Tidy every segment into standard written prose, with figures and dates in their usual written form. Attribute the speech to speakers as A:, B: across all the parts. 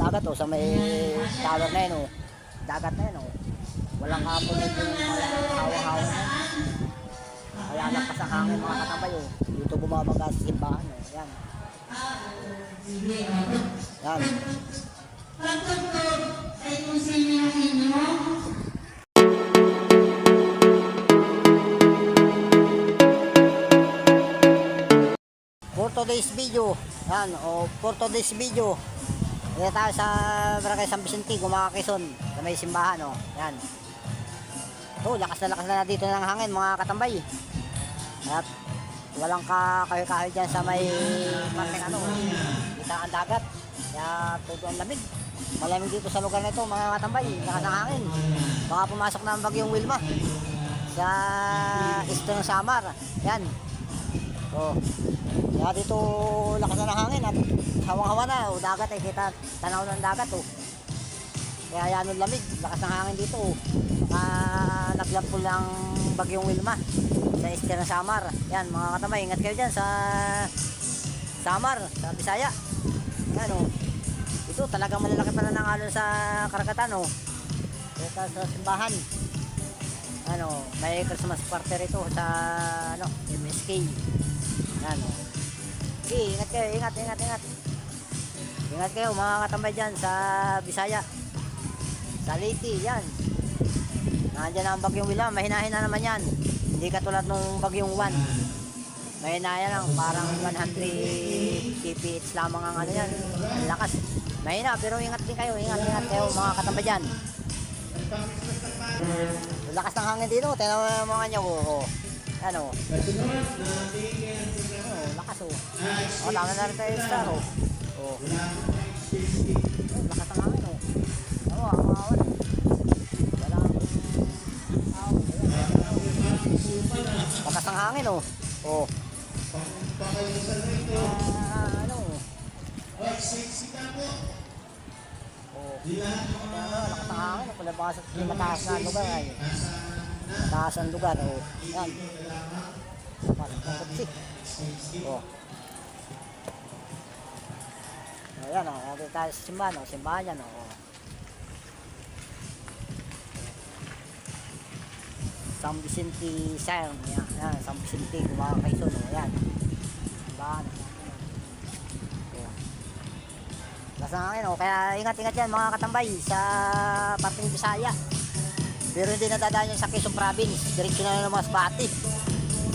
A: dagat sa may tower na yun dagat na yun walang kapunod yung hawa-hawa na yun. Kaya nagpas ang hangin mga katambay dito bumabaga sa simbahan yan. Yan. For today's video, yan, for today's video, dito tayo sa Barangay San Vicente, Gumaca, Quezon, sa may simbahan, yan. Lakas na dito ng hangin, mga katambay. At walang kahoy-kahoy dyan sa may parting kita ang dagat. Kaya todo ang lamig. Malamig dito sa lugar na ito, mga katambay. Lakas ng hangin. Baka pumasok na ang bagyong Wilma sa Eastern Samar. Yan. Kaya dito lakas na ng hangin at hawang-hawa na dagat kita tanaw ng dagat kaya yan ang lamig, lakas ng hangin dito naglampol ng bagyong Wilma sa Eastern Samar. Yan mga katambay, ingat kayo dyan sa Samar, sa Bisaya. Yan ito talagang malalaki pa na ng alon sa karagatan dito sa simbahan. May Christmas party rito sa MSK. Yan ingat kayo, ingat kayo mga katambay dyan sa Bisaya, sa Leyte. Yan nandiyan ang bagyong Wilma, mahina-hina naman yan, hindi katulad nung bagyong Juan. Mahina lang, parang 100 kph lamang ang yan, ang lakas, mahina, pero ingat kayo mga katambay dyan. Lakas ng hangin dito, tingnan mo mga nyo lakas tama na rin tayo star lakas ng hangin ang awan lakas ng hangin lakas ng hangin palabas at mataas na lugar mataas ang lugar yan ayan nandito tayo sa simbahan yan San Vicente San Vicente, Gumaca, Quezon ayan simbahan basta nga yun kaya ingat yan mga katambay sa parting Bisaya, pero hindi nadadaan yan sa Quezon Province, diretso na ng Masbate.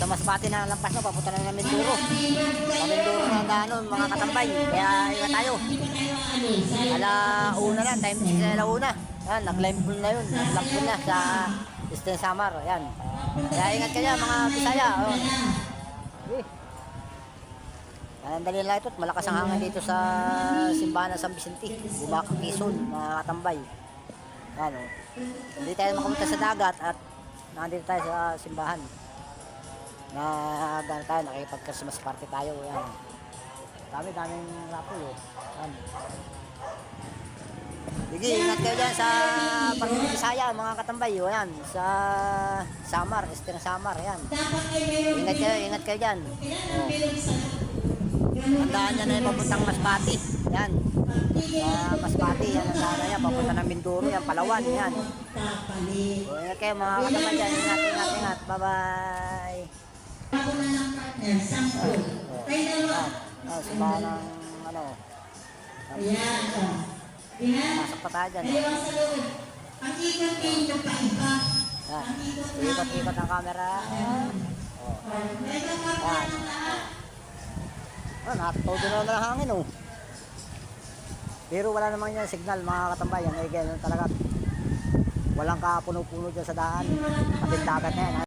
A: Sa Masbate na lampas papunta na ng Mindoro. Sa Mindoro na daanon mga katambay, kaya ingat tayo. Alauna na, time check na alauna. Yan, nag-limeball na yun, nag-limeball na sa Eastern Samar. Yan. Kaya ingat kayo mga Bisaya. Dali lang ito, malakas ang hangin dito sa simbahan ng San Vicente, Gumaca, Quezon mga katambay. Yan hindi tayo makapunta sa dagat at nandito tayo sa simbahan. Tayo, nakipag-Christmas party tayo. Yan. Daming rapoy Yan. Sige, ingat kayo dyan sa parting Bisaya mga katambay. Yan, sa Samar, Eastern Samar. Yan. Ingat kayo dyan. Tandaan nyo na yung papuntang Masbate. Yan. Masbate, yan ang daan yan. Papunta ng Mindoro, yan, Palawan. Yan. Ingat kayo mga katambay dyan. Ingat. Bye-bye. Simbahan ng pasok pa tayo dyan. Ikot ang camera. Nakatodo na ng hangin pero wala naman yan signal mga katambayan. Ganyan talaga, walang kapuno-puno dyan sa daan, kapit dagat na yan.